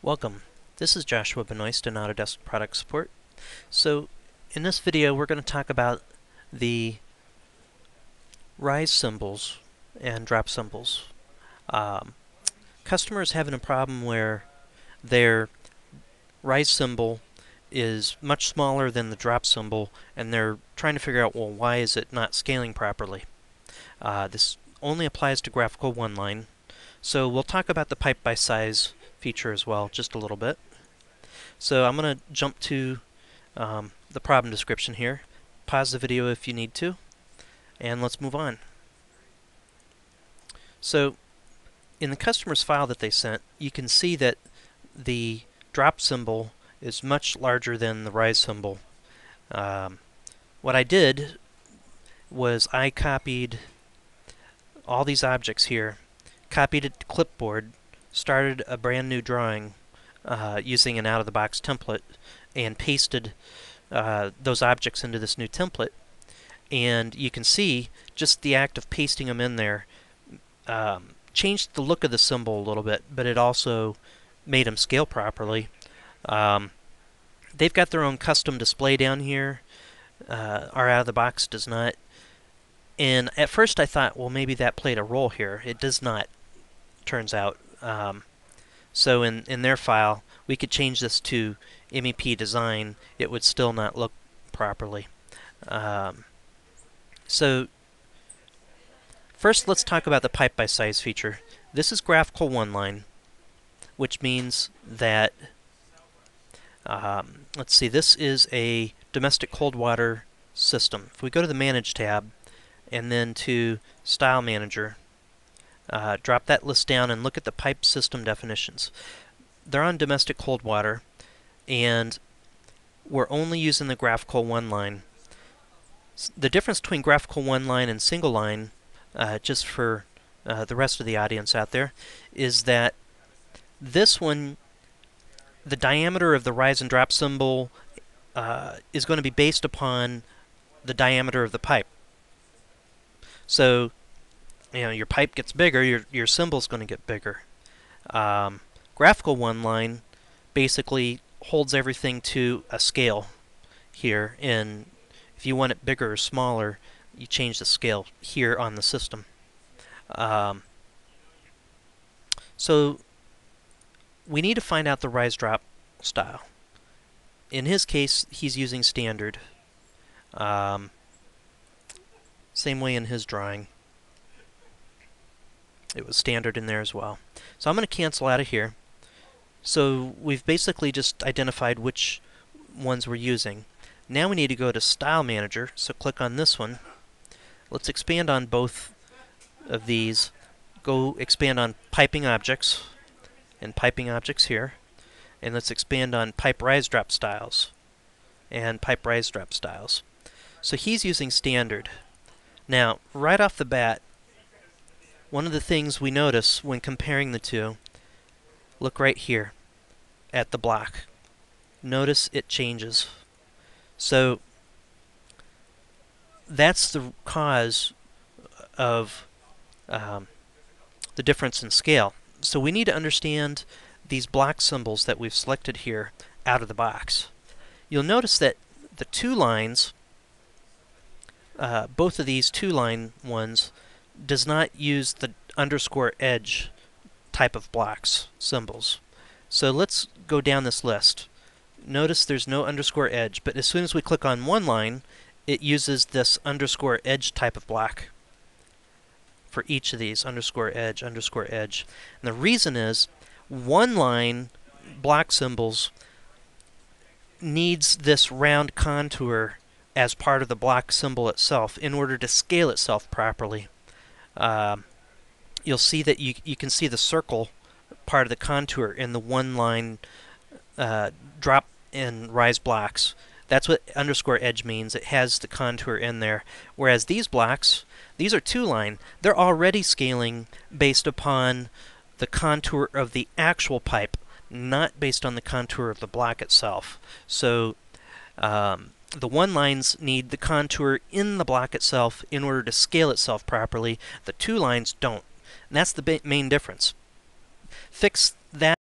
Welcome. This is Joshua Benoist in Autodesk Product Support. So in this video we're going to talk about the rise symbols and drop symbols. Customers having a problem where their rise symbol is much smaller than the drop symbol, and they're trying to figure out, well, why is it not scaling properly? This only applies to graphical one line. So we'll talk about the pipe by size feature as well, just a little bit. So I'm going to jump to the problem description here. Pause the video if you need to, and let's move on. So in the customer's file that they sent, you can see that the drop symbol is much larger than the rise symbol. What I did was I copied all these objects here, copied it to clipboard, started a brand new drawing using an out-of-the-box template, and pasted those objects into this new template. And you can see just the act of pasting them in there changed the look of the symbol a little bit, but it also made them scale properly. They've got their own custom display down here. Our out-of-the-box does not. And at first I thought, well, maybe that played a role here. It does not, turns out. So in their file, we could change this to MEP design. It would still not look properly. So first, let's talk about the pipe by size feature. This is graphical one line, which means that let's see, this is a domestic cold water system. If we go to the Manage tab and then to Style Manager, drop that list down and look at the pipe system definitions. They're on domestic cold water, and we're only using the graphical one line. The difference between graphical one line and single line, just for the rest of the audience out there, is that this one, the diameter of the rise and drop symbol is going to be based upon the diameter of the pipe. So, you know, your pipe gets bigger, your symbol's going to get bigger. Graphical one line basically holds everything to a scale here, and if you want it bigger or smaller, you change the scale here on the system. So we need to find out the rise drop style. In his case, he's using standard. Same way in his drawing. It was standard in there as well. So I'm going to cancel out of here. So we've basically just identified which ones we're using. Now we need to go to Style Manager, so click on this one. Let's expand on both of these. Go expand on Piping Objects, and Piping Objects here. And let's expand on Pipe Rise Drop Styles, and Pipe Rise Drop Styles. So he's using standard. Now, right off the bat, one of the things we notice when comparing the two, look right here at the block. Notice it changes. So that's the cause of the difference in scale. So we need to understand these block symbols that we've selected here out of the box. You'll notice that the two lines, both of these two-line ones, does not use the underscore edge type of blocks symbols. So let's go down this list. Notice there's no underscore edge, but as soon as we click on one line, it uses this underscore edge type of block for each of these, underscore edge, underscore edge. And the reason is one line block symbols needs this round contour as part of the block symbol itself in order to scale itself properly. You'll see that you can see the circle part of the contour in the one line drop and rise blocks. That's what underscore edge means. It has the contour in there. Whereas these blocks, these are two line. They're already scaling based upon the contour of the actual pipe, not based on the contour of the block itself. So the one lines need the contour in the block itself in order to scale itself properly. The two lines don't. And that's the main difference. Fix that